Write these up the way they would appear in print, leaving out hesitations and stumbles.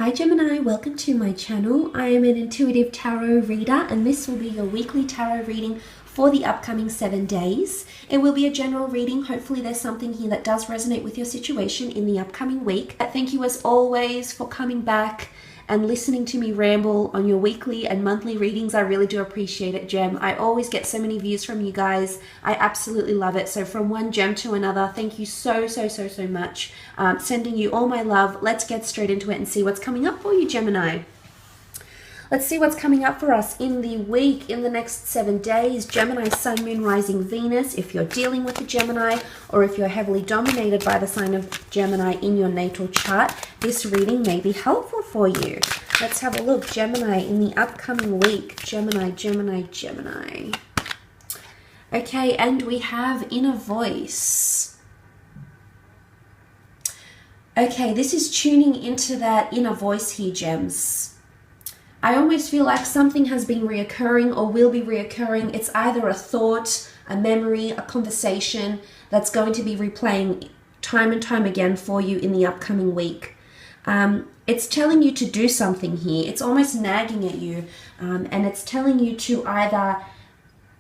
Hi Gemini, welcome to my channel. I am an intuitive tarot reader and this will be your weekly tarot reading for the upcoming 7 days. It will be a general reading. Hopefully there's something here that does resonate with your situation in the upcoming week. Thank you as always for coming back and listening to me ramble on your weekly and monthly readings. I really do appreciate it, Gem. I always get so many views from you guys. I absolutely love it. So from one gem to another, thank you so much. Sending you all my love. Let's get straight into it and see what's coming up for you, Gemini. Let's see what's coming up for us in the week, in the next 7 days. Gemini, Sun, Moon, Rising, Venus. If you're dealing with a Gemini or if you're heavily dominated by the sign of Gemini in your natal chart, this reading may be helpful for you. Let's have a look. Gemini in the upcoming week. Gemini. Okay, and we have inner voice. Okay, this is tuning into that inner voice here, Gems. I almost feel like something has been reoccurring or will be reoccurring. It's either a thought, a memory, a conversation that's going to be replaying time and time again for you in the upcoming week. It's telling you to do something here. It's almost nagging at you, and it's telling you to either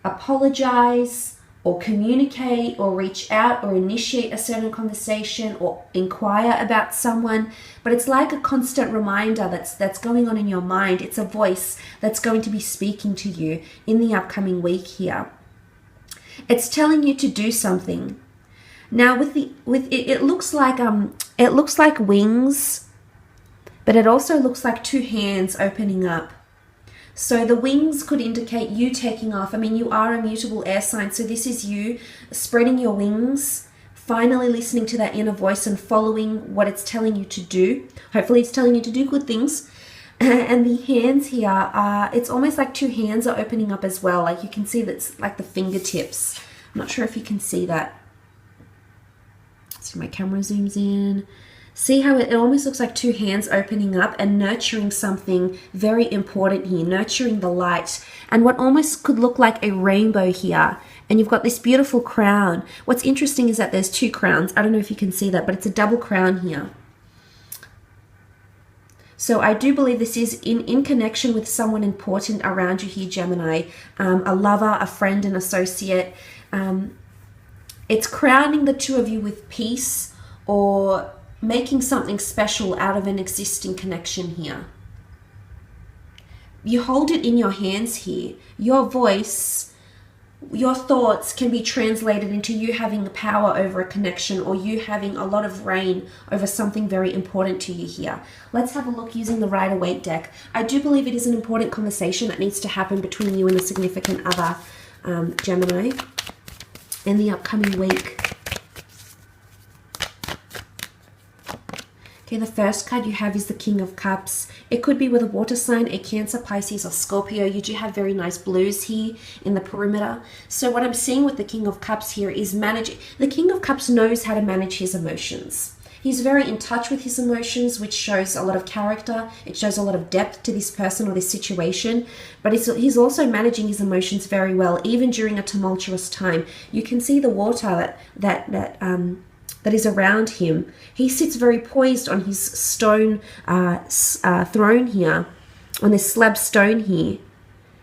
apologize or communicate or reach out or initiate a certain conversation or inquire about someone. But it's like a constant reminder that's going on in your mind. It's a voice that's going to be speaking to you in the upcoming week here. It's telling you to do something. Now it looks like wings, but it also looks like two hands opening up. So the wings could indicate you taking off. I mean, you are a mutable air sign, so this is you spreading your wings, finally listening to that inner voice and following what it's telling you to do. Hopefully it's telling you to do good things. And the hands here are, it's almost like two hands are opening up as well. Like you can see that's like the fingertips. I'm not sure if you can see that. See, my camera zooms in. See how it almost looks like two hands opening up and nurturing something very important here, nurturing the light. And what almost could look like a rainbow here. And you've got this beautiful crown. What's interesting is that there's two crowns. I don't know if you can see that, but it's a double crown here. So I do believe this is in connection with someone important around you here, Gemini. A lover, a friend, an associate. It's crowning the two of you with peace or making something special out of an existing connection here. You hold it in your hands here. Your voice, your thoughts can be translated into you having the power over a connection or you having a lot of reign over something very important to you here. Let's have a look using the Rider-Waite deck. I do believe it is an important conversation that needs to happen between you and a significant other, Gemini, in the upcoming week. Okay, the first card you have is the King of Cups. It could be with a water sign, a Cancer, Pisces, or Scorpio. You do have very nice blues here in the perimeter. So what I'm seeing with the King of Cups here is the King of Cups knows how to manage his emotions. He's very in touch with his emotions, which shows a lot of character. It shows a lot of depth to this person or this situation. But he's also managing his emotions very well, even during a tumultuous time. You can see the water that is around him. He sits very poised on his stone throne here, on this slab stone here.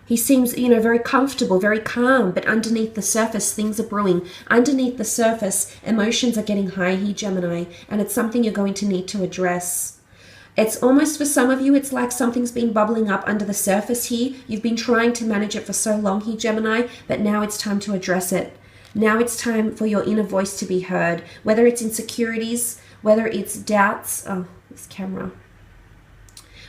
He seems, very comfortable, very calm, but underneath the surface, things are brewing. Underneath the surface, emotions are getting high here, Gemini, and it's something you're going to need to address. It's almost, for some of you, it's like something's been bubbling up under the surface here. You've been trying to manage it for so long here, Gemini, but now it's time to address it. Now it's time for your inner voice to be heard, whether it's insecurities, whether it's doubts,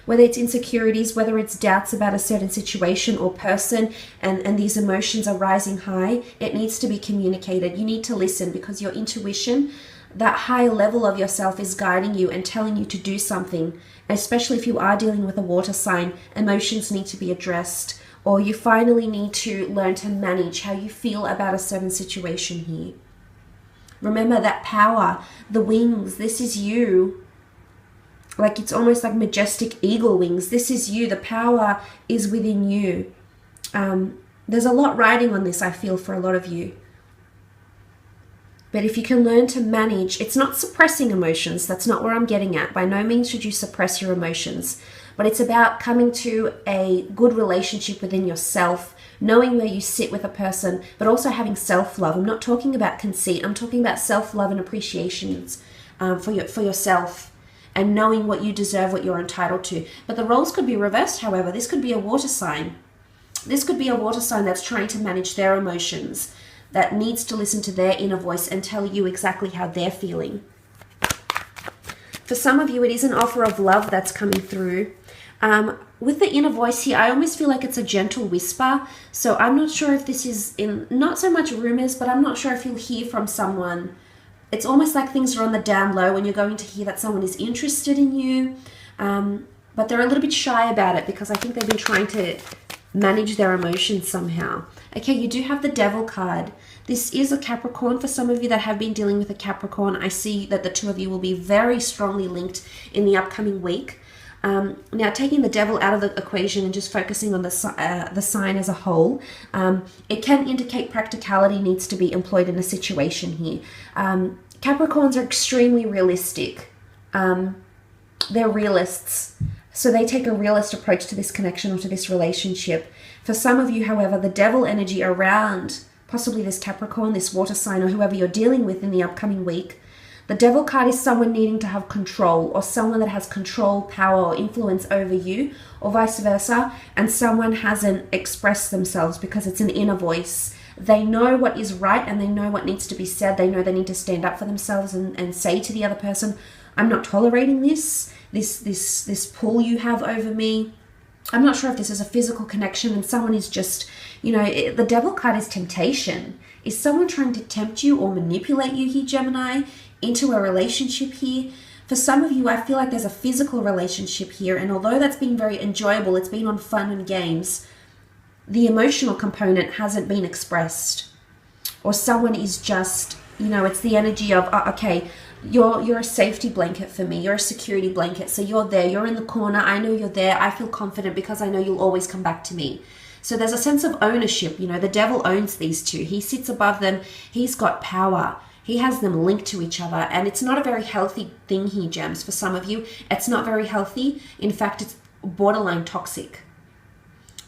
whether it's insecurities, whether it's doubts about a certain situation or person, and these emotions are rising high, it needs to be communicated. You need to listen because your intuition, that higher level of yourself, is guiding you and telling you to do something. Especially if you are dealing with a water sign, emotions need to be addressed. Or you finally need to learn to manage how you feel about a certain situation here. Remember that power, the wings, this is you. Like it's almost like majestic eagle wings. This is you. The power is within you. There's a lot riding on this, I feel, for a lot of you. But if you can learn to manage, it's not suppressing emotions. That's not where I'm getting at. By no means should you suppress your emotions. But it's about coming to a good relationship within yourself, knowing where you sit with a person, but also having self-love. I'm not talking about conceit. I'm talking about self-love and appreciations for yourself, and knowing what you deserve, what you're entitled to. But the roles could be reversed, however. This could be a water sign. This could be a water sign that's trying to manage their emotions, that needs to listen to their inner voice and tell you exactly how they're feeling. For some of you, it is an offer of love that's coming through. With the inner voice here, I almost feel like it's a gentle whisper. So I'm not sure if this is in, not so much rumors, but I'm not sure if you'll hear from someone. It's almost like things are on the down low when you're going to hear that someone is interested in you. But they're a little bit shy about it because I think they've been trying to manage their emotions somehow. Okay, you do have the Devil card. This is a Capricorn. For some of you that have been dealing with a Capricorn, I see that the two of you will be very strongly linked in the upcoming week. Now, taking the Devil out of the equation and just focusing on the sign as a whole, it can indicate practicality needs to be employed in a situation here. Capricorns are extremely realistic. They're realists. So they take a realist approach to this connection or to this relationship. For some of you, however, the Devil energy around possibly this Capricorn, this water sign, or whoever you're dealing with in the upcoming week, the Devil card is someone needing to have control, or someone that has control, power, or influence over you, or vice versa, and someone hasn't expressed themselves because it's an inner voice. They know what is right and they know what needs to be said. They know they need to stand up for themselves and say to the other person, I'm not tolerating this pull you have over me. I'm not sure if this is a physical connection and someone is just, the Devil card is temptation. Is someone trying to tempt you or manipulate you here, Gemini, into a relationship here? For some of you, I feel like there's a physical relationship here, and although that's been very enjoyable, it's been on fun and games, the emotional component hasn't been expressed. Or someone is just, it's the energy of, okay, you're a safety blanket for me. You're a security blanket. So you're there. You're in the corner. I know you're there. I feel confident because I know you'll always come back to me. So there's a sense of ownership. The Devil owns these two. He sits above them. He's got power. He has them linked to each other. And it's not a very healthy thing here, Gems. For some of you, it's not very healthy. In fact, it's borderline toxic.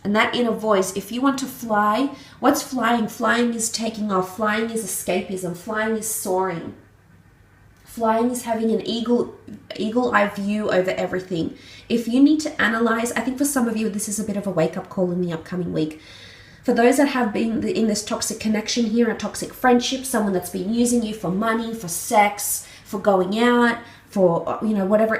And that inner voice, if you want to fly, what's flying? Flying is taking off. Flying is escapism. Flying is soaring. Flying is having an eagle-eye view over everything. If you need to analyze, I think for some of you, this is a bit of a wake-up call in the upcoming week. For those that have been in this toxic connection here, a toxic friendship, someone that's been using you for money, for sex, for going out, for, whatever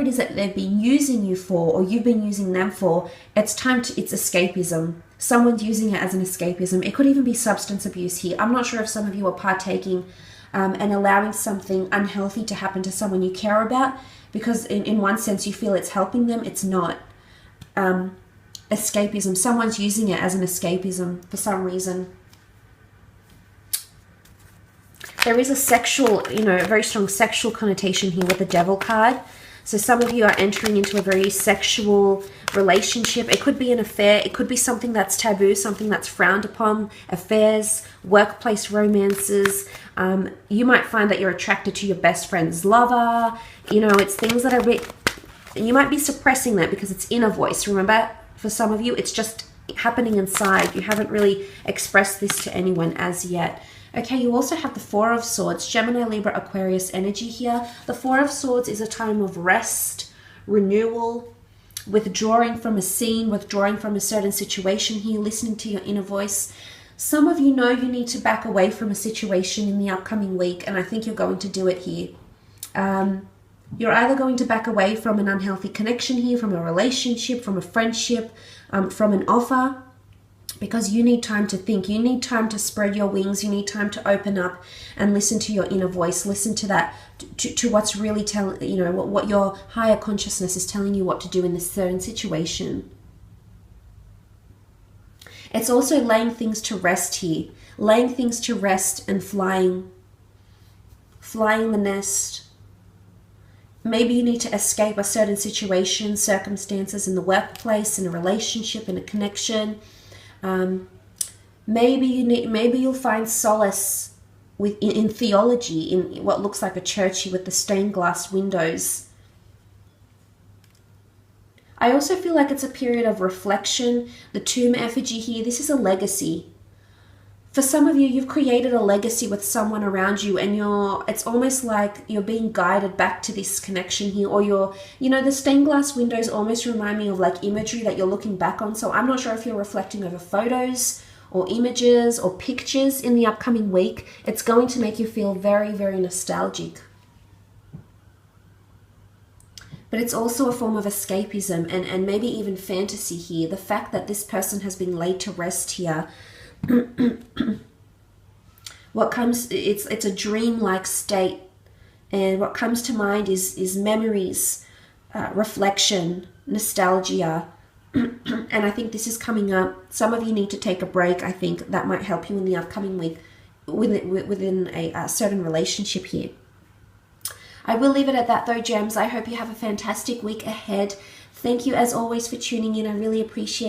it is that they've been using you for, or you've been using them for, it's escapism. Someone's using it as an escapism. It could even be substance abuse here. I'm not sure if some of you are partaking and allowing something unhealthy to happen to someone you care about, because in one sense you feel it's helping them. It's not. Escapism. Someone's using it as an escapism for some reason. There is a sexual, a very strong sexual connotation here with the Devil card. So some of you are entering into a very sexual relationship. It could be an affair. It could be something that's taboo, something that's frowned upon. Affairs, workplace romances. You might find that you're attracted to your best friend's lover. It's things that are you might be suppressing that because it's inner voice. Remember, for some of you, it's just happening inside. You haven't really expressed this to anyone as yet. Okay, you also have the Four of Swords, Gemini, Libra, Aquarius energy here. The Four of Swords is a time of rest, renewal, withdrawing from a scene, withdrawing from a certain situation here, listening to your inner voice. Some of you know you need to back away from a situation in the upcoming week, and I think you're going to do it here. You're either going to back away from an unhealthy connection here, from a relationship, from a friendship, from an offer, because you need time to think. You need time to spread your wings. You need time to open up and listen to your inner voice. Listen to that, to what's really telling, what your higher consciousness is telling you what to do in this certain situation. It's also laying things to rest here. Laying things to rest and flying the nest. Maybe you need to escape a certain situation, circumstances in the workplace, in a relationship, in a connection. Maybe you'll find solace in theology, in what looks like a church here with the stained glass windows. I also feel like it's a period of reflection. The tomb effigy here, this is a legacy. For some of you, you've created a legacy with someone around you, and it's almost like you're being guided back to this connection here, or the stained glass windows almost remind me of like imagery that you're looking back on. So I'm not sure if you're reflecting over photos or images or pictures in the upcoming week. It's going to make you feel very, very nostalgic. But it's also a form of escapism and maybe even fantasy here. The fact that this person has been laid to rest here, it's a dream-like state, and what comes to mind is memories, reflection, nostalgia, and I think this is coming up. Some of you need to take a break. I think that might help you in the upcoming week within a certain relationship here. I will leave it at that though, gems. I hope you have a fantastic week ahead. Thank you as always for tuning in. I really appreciate it.